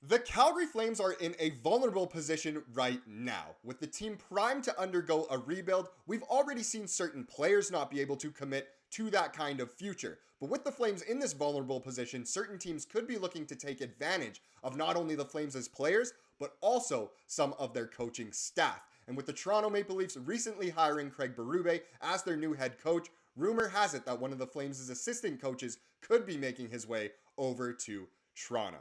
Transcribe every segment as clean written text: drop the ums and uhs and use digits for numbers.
The Calgary Flames are in a vulnerable position right now. With the team primed to undergo a rebuild, we've already seen certain players not be able to commit to that kind of future. But with the Flames in this vulnerable position, certain teams could be looking to take advantage of not only the Flames as players, but also some of their coaching staff. And with the Toronto Maple Leafs recently hiring Craig Berube as their new head coach, rumor has it that one of the Flames' assistant coaches could be making his way over to Toronto.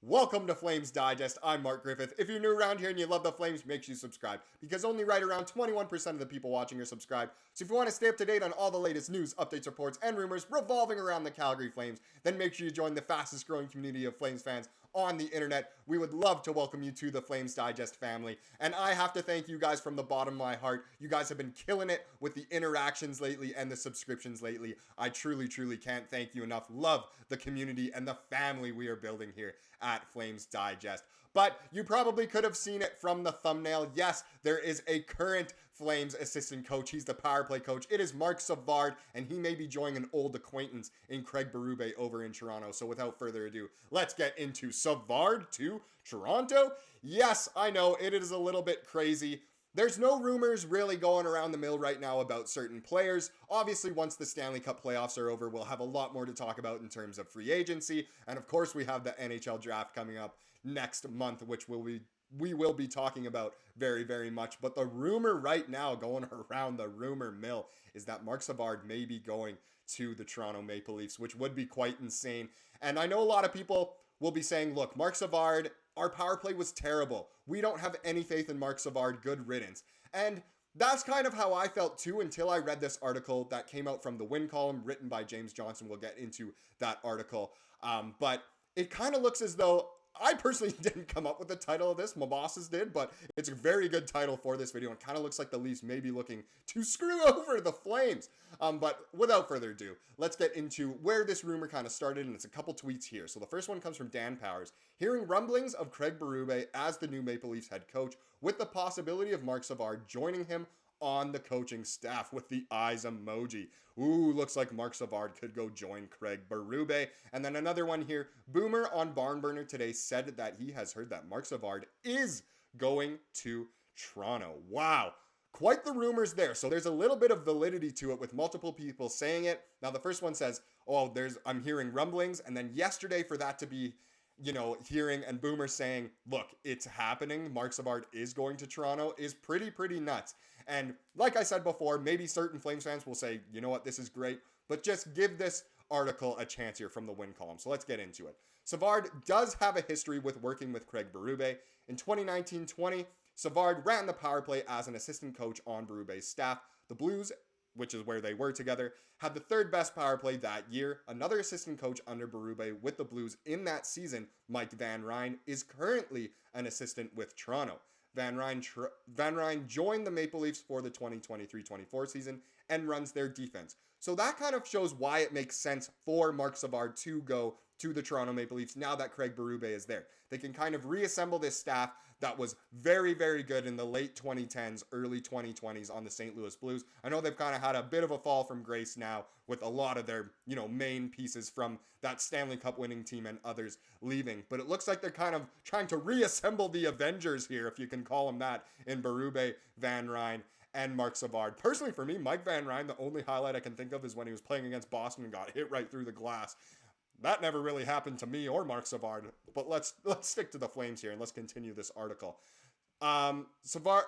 Welcome to Flames Digest. I'm Mark Griffith. If you're new around here and you love the Flames, make sure you subscribe because only right around 21% of the people watching are subscribed. So if you want to stay up to date on all the latest news, updates, reports, and rumors revolving around the Calgary Flames, then make sure you join the fastest growing community of Flames fans on the internet. We would love to welcome you to the Flames Digest family. And I have to thank you guys from the bottom of my heart. You guys have been killing it with the interactions lately and the subscriptions lately. I truly can't thank you enough. Love the community and the family we are building here at Flames Digest. But you probably could have seen it from the thumbnail. Yes, there is a current Flames assistant coach. He's the power play coach. It is Marc Savard, and he may be joining an old acquaintance in Craig Berube over in Toronto. So without further ado, let's get into Savard to Toronto. Yes, I know it is a little bit crazy. There's no rumors really going around the mill right now about certain players. Obviously, once the Stanley Cup playoffs are over, we'll have a lot more to talk about in terms of free agency. And of course, we have the NHL draft coming up next month, which we will be talking about very much. But the rumor right now going around the rumor mill is that Marc Savard may be going to the Toronto Maple Leafs, which would be quite insane. And I know a lot of people will be saying, look, Marc Savard, our power play was terrible. We don't have any faith in Marc Savard. Good riddance. And that's kind of how I felt too until I read this article that came out from the Win column written by James Johnson. We'll get into that article. But it kind of looks as though I personally didn't come up with the title of this. My bosses did, but it's a very good title for this video. It kind of looks like the Leafs may be looking to screw over the Flames. But without further ado, let's get into where this rumor kind of started, and it's a couple tweets here. So the first one comes from Dan Powers. Hearing rumblings of Craig Berube as the new Maple Leafs head coach, with the possibility of Marc Savard joining him on the coaching staff with the eyes emoji. Ooh, looks like Marc Savard could go join Craig Berube. And then another one here. Boomer on Barnburner today said that he has heard that Marc Savard is going to Toronto. Wow. Quite the rumors there. So there's a little bit of validity to it with multiple people saying it. Now the first one says, oh, I'm hearing rumblings. And then yesterday for that to be hearing and Boomer saying, look, it's happening, Marc Savard is going to Toronto, is pretty nuts. And like I said before, maybe certain Flames fans will say, you know what, this is great, but just give this article a chance here from the Win column. So let's get into it. Savard does have a history with working with Craig Berube. In 2019-20, Savard ran the power play as an assistant coach on Berube's staff. The Blues, which is where they were together, had the third best power play that year. Another assistant coach under Berube with the Blues in that season, Mike Van Ryn, is currently an assistant with Toronto. Van Ryn joined the Maple Leafs for the 2023-24 season and runs their defense. So that kind of shows why it makes sense for Marc Savard to go to the Toronto Maple Leafs now that Craig Berube is there. They can kind of reassemble this staff that was very good in the late 2010s, early 2020s on the St. Louis Blues. I know they've kind of had a bit of a fall from grace now with a lot of their, main pieces from that Stanley Cup winning team and others leaving. But it looks like they're kind of trying to reassemble the Avengers here, if you can call them that, in Berube, Van Ryn, and Marc Savard. Personally, for me, Mike Van Ryn, the only highlight I can think of is when he was playing against Boston and got hit right through the glass. That never really happened to me or Marc Savard. But let's stick to the Flames here and let's continue this article. Savard,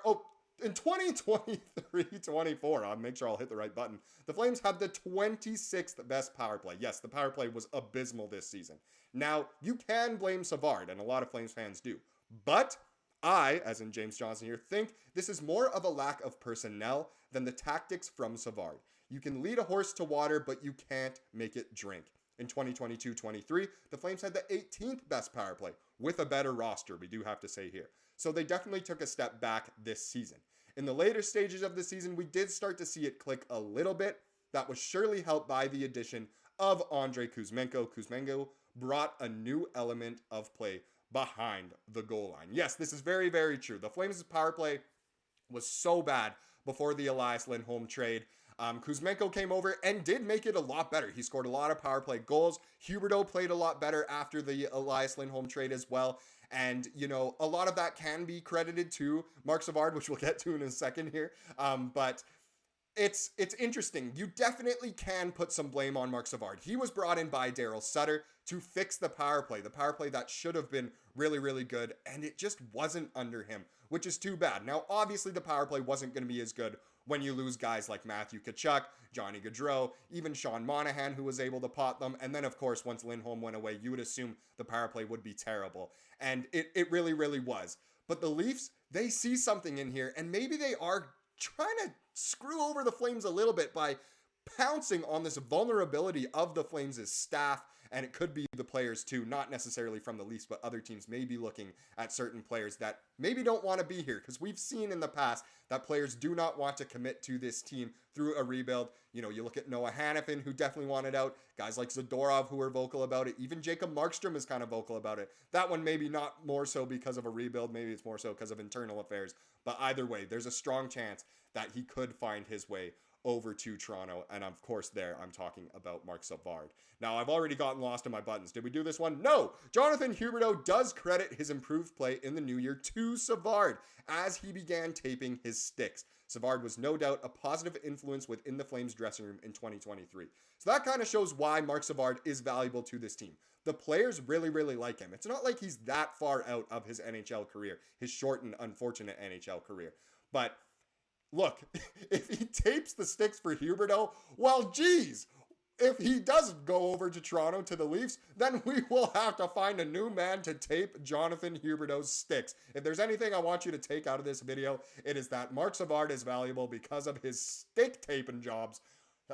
in 2023-24, I'll make sure I'll hit the right button. The Flames had the 26th best power play. Yes, the power play was abysmal this season. Now, you can blame Savard, and a lot of Flames fans do. But I, as in James Johnson here, think this is more of a lack of personnel than the tactics from Savard. You can lead a horse to water, but you can't make it drink. In 2022-23, the Flames had the 18th best power play with a better roster, we do have to say here. So they definitely took a step back this season. In the later stages of the season, we did start to see it click a little bit. That was surely helped by the addition of Andrei Kuzmenko. Kuzmenko brought a new element of play behind the goal line. Yes, this is very true. The Flames' power play was so bad before the Elias Lindholm trade. Kuzmenko came over and did make it a lot better. He scored a lot of power play goals. Huberdeau played a lot better after the Elias Lindholm trade as well. And, you know, a lot of that can be credited to Marc Savard, which we'll get to in a second here. But it's interesting. You definitely can put some blame on Marc Savard. He was brought in by Daryl Sutter to fix the power play that should have been really, really good, and it just wasn't under him, which is too bad. Now, obviously, the power play wasn't going to be as good when you lose guys like Matthew Tkachuk, Johnny Gaudreau, even Sean Monahan, who was able to pot them. And then, of course, once Lindholm went away, you would assume the power play would be terrible. And it really, really was. But the Leafs, they see something in here, and maybe they are trying to screw over the Flames a little bit by pouncing on this vulnerability of the Flames' staff. And it could be the players too, not necessarily from the Leafs, but other teams may be looking at certain players that maybe don't want to be here, because we've seen in the past that players do not want to commit to this team through a rebuild. You know, you look at Noah Hanifin, who definitely wanted out, guys like Zadorov, who were vocal about it. Even Jacob Markstrom is kind of vocal about it. That one maybe not more so because of a rebuild, maybe it's more so because of internal affairs. But either way, there's a strong chance that he could find his way over to Toronto. And of course there, I'm talking about Marc Savard. Now, I've already gotten lost in my buttons. Did we do this one? No! Jonathan Huberdeau does credit his improved play in the new year to Savard as he began taping his sticks. Savard was no doubt a positive influence within the Flames dressing room in 2023. So that kind of shows why Marc Savard is valuable to this team. The players really, really like him. It's not like he's that far out of his NHL career, his short and unfortunate NHL career. But look, if he tapes the sticks for Huberdeau, well, geez, if he does go over to Toronto to the Leafs, then we will have to find a new man to tape Jonathan Huberdeau's sticks. If there's anything I want you to take out of this video, it is that Marc Savard is valuable because of his stick taping jobs.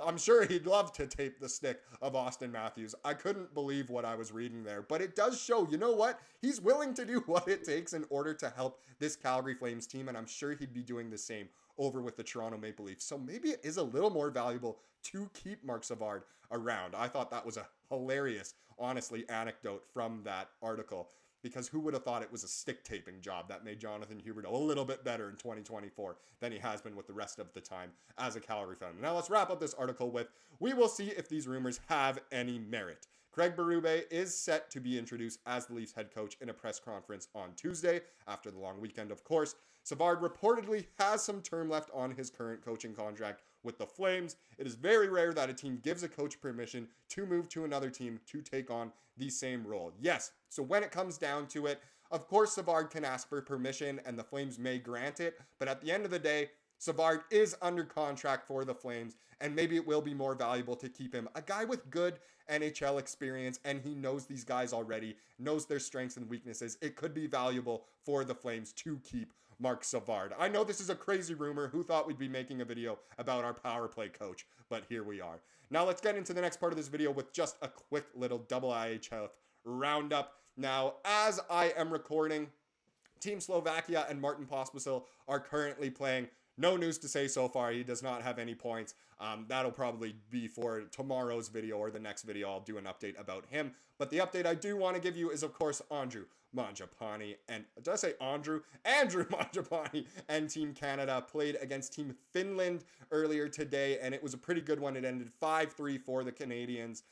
I'm sure he'd love to tape the stick of Austin Matthews. I couldn't believe what I was reading there, but it does show, you know what? He's willing to do what it takes in order to help this Calgary Flames team, and I'm sure he'd be doing the same over with the Toronto Maple Leafs. So maybe it is a little more valuable to keep Marc Savard around. I thought that was a hilarious, honestly, anecdote from that article, because who would have thought it was a stick taping job that made Jonathan Huberdeau a little bit better in 2024 than he has been with the rest of the time as a Calgary fan. Now let's wrap up this article with, we will see if these rumors have any merit. Craig Berube is set to be introduced as the Leafs head coach in a press conference on Tuesday, after the long weekend, of course. Savard reportedly has some term left on his current coaching contract with the Flames. It is very rare that a team gives a coach permission to move to another team to take on the same role. Yes, so when it comes down to it, of course Savard can ask for permission and the Flames may grant it, but at the end of the day, Savard is under contract for the Flames, and maybe it will be more valuable to keep him. A guy with good NHL experience, and he knows these guys already, knows their strengths and weaknesses. It could be valuable for the Flames to keep Marc Savard. I know this is a crazy rumor. Who thought we'd be making a video about our power play coach? But here we are. Now let's get into the next part of this video with just a quick little IIHF roundup. Now, as I am recording, Team Slovakia and Martin Pospisil are currently playing. No news to say so far. He does not have any points. That'll probably be for tomorrow's video or the next video. I'll do an update about him. But the update I do want to give you is, of course, Andrew Mangiapane. And did I say Andrew? Andrew Mangiapane and Team Canada played against Team Finland earlier today, and it was a pretty good one. It ended 5-3 for the Canadians.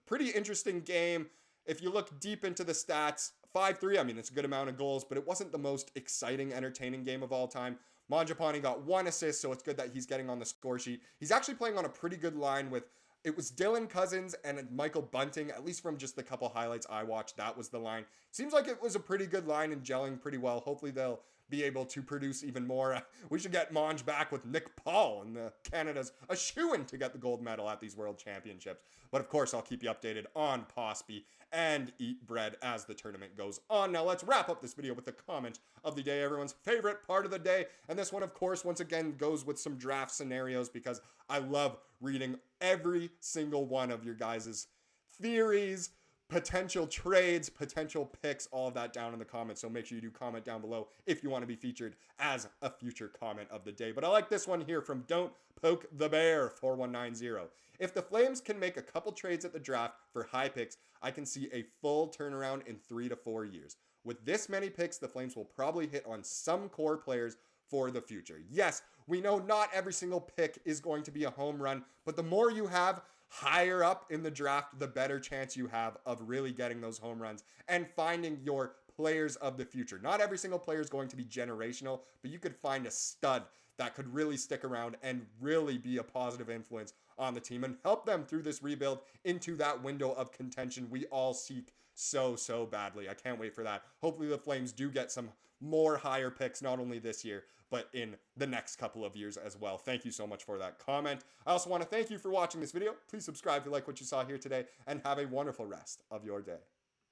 Pretty interesting game. If you look deep into the stats, 5-3, I mean, it's a good amount of goals, but it wasn't the most exciting, entertaining game of all time. Mangiapane got 1 assist, so it's good that he's getting on the score sheet. He's actually playing on a pretty good line with, it was Dylan Cousins and Michael Bunting, at least from just the couple highlights I watched, that was the line. Seems like it was a pretty good line and gelling pretty well. Hopefully they'll be able to produce even more. We should get Monge back with Nick Paul, and Canada's a shoo-in to get the gold medal at these World Championships. But of course, I'll keep you updated on Pospy and Eat Bread as the tournament goes on. Now let's wrap up this video with the comment of the day, everyone's favorite part of the day. And this one, of course, once again goes with some draft scenarios, because I love reading every single one of your guys' theories, potential trades, potential picks, all of that down in the comments. So make sure you do comment down below if you want to be featured as a future comment of the day. But I like this one here from Don't Poke the Bear 4190. If the Flames can make a couple trades at the draft for high picks, I can see a full turnaround in 3 to 4 years. With this many picks, the Flames will probably hit on some core players for the future. Yes, we know not every single pick is going to be a home run, but the more you have higher up in the draft, the better chance you have of really getting those home runs and finding your players of the future. Not every single player is going to be generational, but you could find a stud that could really stick around and really be a positive influence on the team and help them through this rebuild into that window of contention we all seek so badly. I can't wait for that. Hopefully the Flames do get some more higher picks, not only this year, but in the next couple of years as well. Thank you so much for that comment. I also want to thank you for watching this video. Please subscribe if you like what you saw here today, and have a wonderful rest of your day.